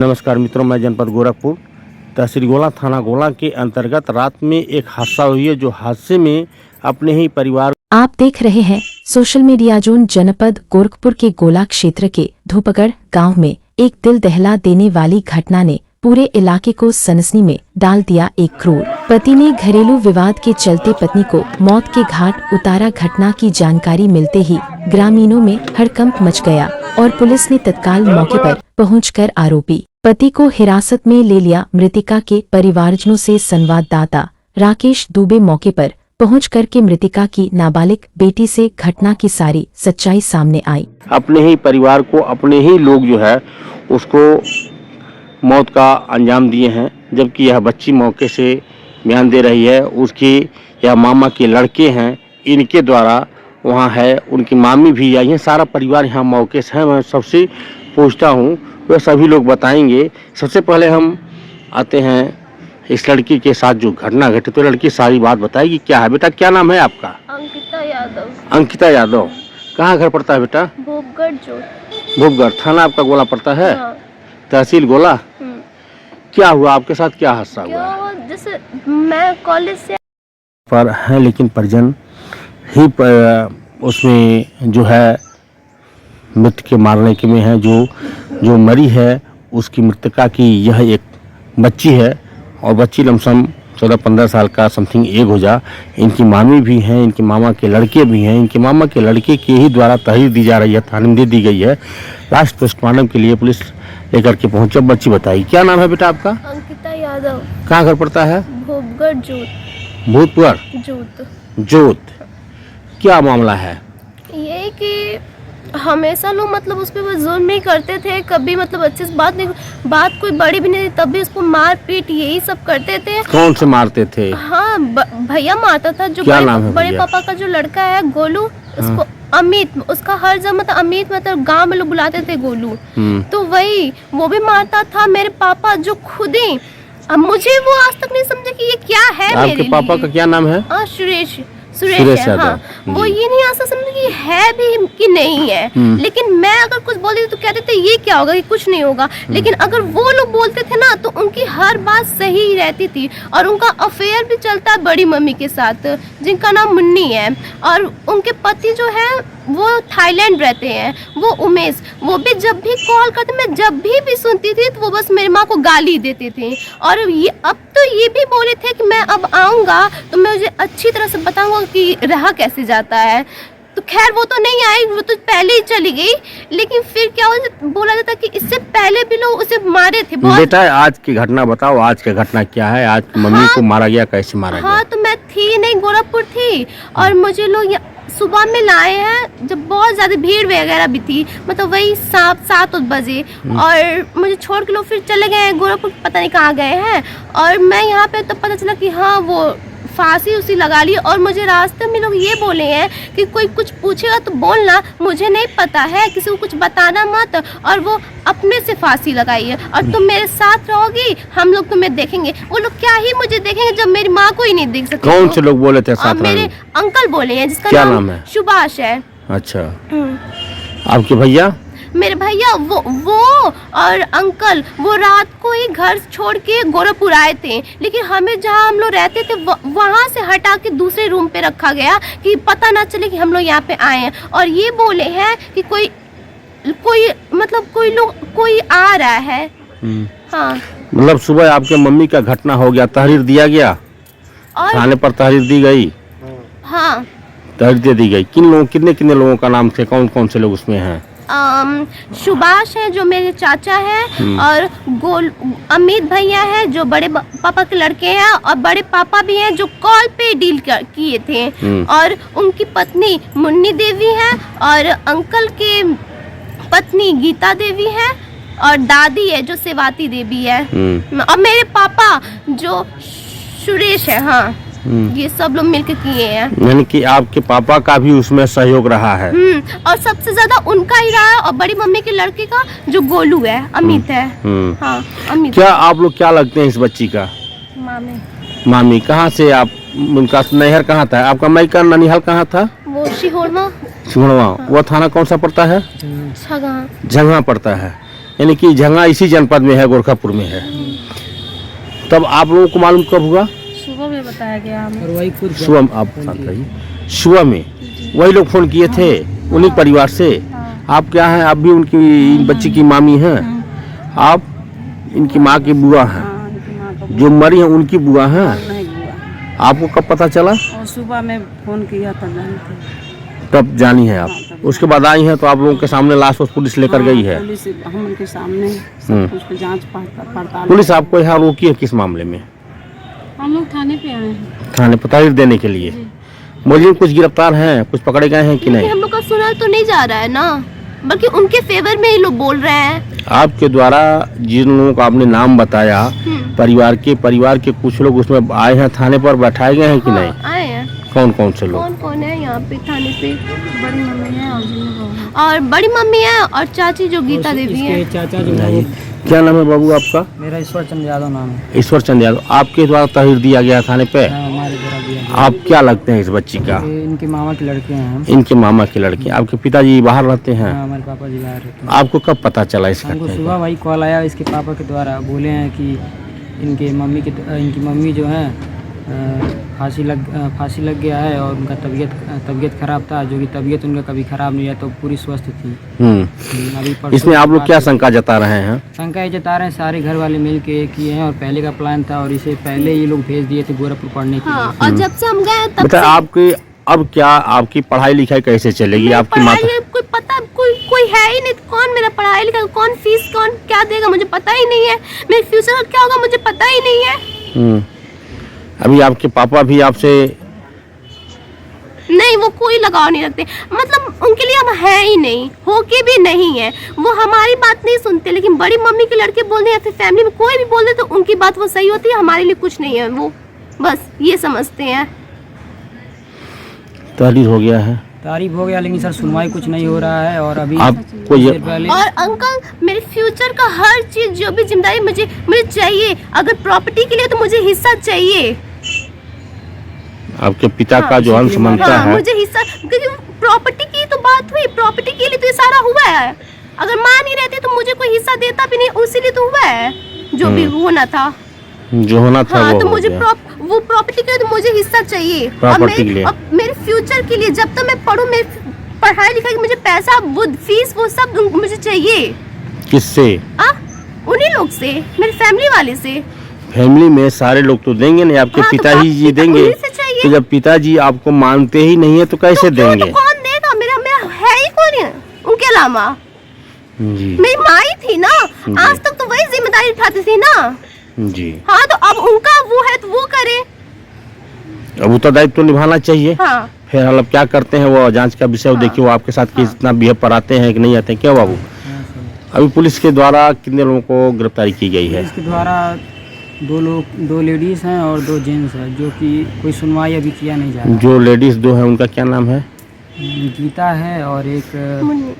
नमस्कार मित्रों, मैं जनपद गोरखपुर तहसील गोला थाना गोला के अंतर्गत रात में एक हादसा हुई है। जो हादसे में अपने ही परिवार आप देख रहे हैं सोशल मीडिया जोन। जनपद गोरखपुर के गोला क्षेत्र के धूपगढ़ गांव में एक दिल दहला देने वाली घटना ने पूरे इलाके को सनसनी में डाल दिया। एक क्रूर पति ने घरेलू विवाद के चलते पत्नी को मौत के घाट उतारा। घटना की जानकारी मिलते ही ग्रामीणों में हड़कंप मच गया और पुलिस ने तत्काल मौके पर पहुंचकर आरोपी पति को हिरासत में ले लिया। मृतिका के परिवारजनों से संवाददाता राकेश दुबे मौके पर पहुंच करके मृतिका की नाबालिग बेटी से घटना की सारी सच्चाई सामने आई। अपने ही परिवार को अपने ही लोग जो है उसको मौत का अंजाम दिए हैं, जबकि यह बच्ची मौके से बयान दे रही है। उसकी यह मामा के लड़के हैं, इनके द्वारा वहाँ है, उनकी मामी भी आई है, सारा परिवार यहाँ मौके से है। मैं सबसे पूछता हूँ, वह सभी लोग बताएंगे। सबसे पहले हम आते हैं इस लड़की के साथ जो घटना घटी, तो लड़की सारी बात बताएगी। क्या है बेटा, क्या नाम है आपका? अंकिता यादव। अंकिता यादव। कहाँ घर पड़ता है बेटा? भूपगढ़ जो। भूपगढ़ थाना आपका गोला पड़ता है? हाँ। तहसील गोला। क्या हुआ आपके साथ, क्या हादसा हुआ? जैसे मैं कॉलेज से पर है, लेकिन परिजन ही उसमें जो है मृत के मारने के में है। जो मरी है उसकी मृतका की यह एक बच्ची है, और बच्ची लमसम 14-15 साल का समथिंग एज हो जा। इनकी मामी भी हैं, इनके मामा के लड़के भी हैं। इनके मामा के लड़के के ही द्वारा तहरीर दी जा रही है, थाने में दे दी गई है। लास्ट पोस्टमार्टम के लिए पुलिस लेकर के पहुंचे। बच्ची बताई, क्या नाम है बेटा आपका? अंकिता यादव। कहाँ घर पड़ता है? भूपगढ़ जोत। भूतपुर जोत। क्या मामला है? ये कि हमेशा लोग मतलब उस पर जुल्म नहीं करते थे, कभी मतलब अच्छे से बात कोई बड़ी भी नहीं थी, तब भी उसको मार पीट यही सब करते थे। कौन से मारते थे? हाँ, भैया मारता था। जो बड़े पापा का जो लड़का है गोलू, उसको अमित, उसका हर जगह मतलब अमित मतलब गांव में लोग बुलाते थे गोलू। तो वही वो भी मारता था। मेरे पापा जो खुद ही, अब मुझे वो आज तक नहीं समझे कि ये क्या है। आपके पापा का क्या नाम है? सुरेश है। हाँ, वो ये नहीं आसा समझे कि है भी कि नहीं है। लेकिन मैं अगर कुछ बोल देती तो कहते थे ये क्या होगा, ये कुछ नहीं होगा। लेकिन अगर वो लोग बोलते थे ना तो उनकी हर बात सही रहती थी। और उनका अफेयर भी चलता है बड़ी मम्मी के साथ, जिनका नाम मुन्नी है। और उनके पति जो है वो थाईलैंड रहते हैं, वो उमेश। वो भी जब भी कॉल करते, मैं जब भी सुनती थी तो वो बस मेरी माँ को गाली देते थे। और ये अब तो ये भी बोले थे कि मैं अब आऊँगा तो मैं मुझे अच्छी तरह से बताऊँगा कि रहा कैसे जाता है। तो खैर वो तो नहीं आई, वो तो पहले ही चली गई। लेकिन फिर क्या बोला जाता कि इससे पहले भी लोग उसे मारे थे बहुत। बेटा आज की घटना बताओ, आज की घटना क्या है? आज मम्मी को मारा गया, कैसे मारा गया? हाँ, तो मैं थी नहीं, गोरखपुर थी, और मुझे लोग सुबह में लाए हैं जब बहुत ज़्यादा भीड़ वगैरह भी थी, मतलब वही 7 बजे। और मुझे छोड़ के लोग फिर चले गए हैं गोरखपुर, पता नहीं कहाँ गए हैं। और मैं यहाँ पे तो पता चला कि हाँ वो फांसी उसी लगा ली। और मुझे रास्ते में लोग ये बोले हैं कि कोई कुछ पूछेगा तो बोलना, मुझे नहीं पता है, किसी को कुछ बताना मत, और वो अपने से फांसी लगाई है। और तुम मेरे साथ रहोगी, हम लोग तुम्हें देखेंगे। वो लोग क्या ही मुझे देखेंगे जब मेरी माँ को ही नहीं देख सकते। कौन से लोग बोले थे साथ? मेरे अंकल बोले हैं, जिसका नाम है सुभाष है। अच्छा, आपके भैया? मेरे भैया वो और अंकल वो रात को ही घर छोड़ के गोरखपुर आए थे। लेकिन हमें जहाँ हम लोग रहते थे वहाँ से हटा के दूसरे रूम पे रखा गया कि पता ना चले कि हम लोग यहाँ पे आए हैं। और ये बोले हैं कि कोई मतलब कोई आ रहा है। हाँ, मतलब सुबह आपके मम्मी का घटना हो गया, तहरीर दिया गया, और थाने पर तहरीर दी गई? हाँ, तहरीर दी गई। कितने लोगों का नाम थे, कौन से लोग उसमें हैं? सुभाष है जो मेरे चाचा हैं, और अमित भैया है जो बड़े पापा के लड़के हैं, और बड़े पापा भी हैं जो कॉल पे डील किए थे। और उनकी पत्नी मुन्नी देवी है, और अंकल के पत्नी गीता देवी है, और दादी है जो सेवाती देवी है, और मेरे पापा जो सुरेश है। हाँ, ये सब लोग मिलकर किए हैं। यानी कि आपके पापा का भी उसमें सहयोग रहा है? और सबसे ज्यादा उनका ही रहा है, और बड़ी मम्मी के लड़के का जो गोलू है, अमित है। हाँ, अमित। क्या आप लोग क्या लगते हैं इस बच्ची का? मामी। कहाँ से आप, उनका नैहर कहाँ था? आपका मायका ननिहाल कहाँ था? वो सिहोरवा। वो थाना कौन सा पड़ता है? झंगा झंगा पड़ता है। यानी कि झंगा इसी जनपद में है, गोरखापुर में है। तब आप लोगों को मालूम कब हुआ? सुबह में बताया गया हमें। और वही खुद सुबह में, आप शांत रहिए, सुबह में वही लोग फोन किए थे उन्हीं परिवार से। आप क्या हैं? आप भी उनकी बच्ची की मामी हैं, आप इनकी माँ की बुआ हैं, जो मरी हैं उनकी बुआ हैं। नहीं हुआ। आपको कब पता चला? और सुबह में फोन किया था तब जानी है आप। उसके बाद आई हैं तो आप लोगों के सामने लाश उस पुलिस लेकर गई है। पुलिस हम उनके सामने सब कुछ पे जांच पड़ताल। पुलिस आपको यहाँ रोकी है किस मामले में? हम लोग थाने पे आए हैं। थाने पर तहरीर देने के लिए। मुलजिम कुछ गिरफ्तार हैं, कुछ पकड़े गए हैं कि नहीं? हम लोग का सुना तो नहीं जा रहा है ना, बल्कि उनके फेवर में ही लोग बोल रहे हैं। आपके द्वारा जिन लोगों का आपने नाम बताया, परिवार के कुछ लोग उसमें आए हैं, थाने पर बैठाए गए हैं कि नहीं? आए हैं। कौन कौन से लोग? कौन कौन है यहाँ पे थाने पे? बड़ी मम्मी है और बड़ी मम्मी है और चाची जो गीता देवी है। चाचा जो नहीं। क्या नाम है बाबू आपका? मेरा ईश्वर चंद्र यादव नाम है। ईश्वर चंद यादव। आपके द्वारा तहरीर दिया गया थाने पे। हमारे द्वारा दिया गया। आप क्या लगते हैं इस बच्ची का? ये इनके मामा के लड़के हैं हम। इनके मामा की लड़की। आपके पिताजी बाहर रहते हैं? हाँ, हमारे पापा जी बाहर रहते हैं। आपको कब पता चला इस हमको घटना सुबह का? वही कॉल आया इसके पापा के द्वारा, बोले हैं कि इनकी मम्मी जो है फांसी लग गया है और उनका तबीयत खराब था, जो कि तबीयत उनका कभी खराब नहीं है, तो पूरी स्वस्थ थी। अभी परसों इसमें आप लोग क्या शंका जता रहे हैं? शंका ये जता रहे हैं सारे घर वाले मिल के किए हैं और पहले का प्लान था और इसे पहले ये लोग भेज दिए थे गोरखपुर पढ़ने के लिए। हाँ, और जब से हम गए तब बेटा से आपकी अब क्या आपकी पढ़ाई लिखाई कैसे चलेगी? आपकी माता पढ़ाई कोई पता कोई है ही नहीं, तो कौन मेरा पढ़ाई लिखाई, कौन फीस कौन क्या देगा मुझे पता ही नहीं है। मेरे फ्यूचर का क्या होगा मुझे पता ही नहीं है। अभी आपके पापा भी आपसे नहीं, वो कोई लगाव नहीं रखते, मतलब उनके लिए हम है ही नहीं, होके भी नहीं है। वो हमारी बात नहीं सुनते, लेकिन बड़ी मम्मी के लड़के बोल दे या फिर फैमिली में कोई भी बोल दे तो उनकी बात वो सही होती है, हमारे लिए कुछ नहीं है। वो बस ये समझते हैं। तहरीर हो गया है, तारीफ हो गया, लेकिन सर सुनवाई कुछ नहीं हो रहा है। और अभी आपको ये पहले और अंकल मेरे फ्यूचर का हर चीज जो भी जिम्मेदारी मुझे चाहिए। अगर प्रॉपर्टी के लिए तो मुझे हिस्सा चाहिए। आपके पिता का जो अंश बनता हाँ, है, मुझे हिस्सा, क्योंकि प्रॉपर्टी की तो बात हुई, प्रॉपर्टी के लिए तो ये सारा हुआ है। अगर माँ नहीं रहती तो मुझे कोई हिस्सा देता भी नहीं, उसी लिए तो हुआ है जो भी होना था। जो होना था हाँ, वो तो हो मुझे गया। वो प्रॉपर्टी के लिए तो मुझे हिस्सा चाहिए। प्रॉपर्टी के लिए। और मेरे फ्यूचर के लिए जब तक मैं पढ़ूं, मेरे पढ़ाई लिखाई मुझे पैसा, वो फीस, वो सब मुझे चाहिए। किससे? उन्हीं लोग से, मेरी फैमिली वाले से। फैमिली में सारे लोग तो देंगे नहीं, आपके हाँ, तो पिताजी जी देंगे। उन्हीं से चाहिए। तो जब पिताजी आपको मानते ही नहीं है तो कैसे तो क्यों? देंगे? तो कौन देगा? मेरा है ही कौन है उनके अलावा? जी मेरी माँ ही थी ना, आज तक तो वही जिम्मेदारी उठाती थी ना। जी। हाँ, तो अब उनका वो है तो वो करे। अब उत्तरदायित्व तो निभाना चाहिए। हाँ, फिर अब क्या करते हैं वो जांच का विषय। देखिए वो आपके साथ कितना बिहेव पर आते हैं कि नहीं आते हैं। क्या बाबू, अभी पुलिस के द्वारा कितने लोगों को गिरफ्तारी की गई है? इसके द्वारा दो लेडीज हैं और 2 जेंट्स हैं, जो कि कोई सुनवाई अभी किया नहीं जा रहा। जो लेडीज 2 हैं उनका क्या नाम है? गीता है और एक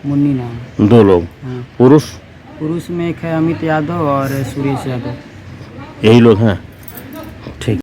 मुन्नी नाम। 2 लोग। हाँ, पुरुष में एक है अमित यादव और सुरेश यादव। यही लोग हैं। ठीक।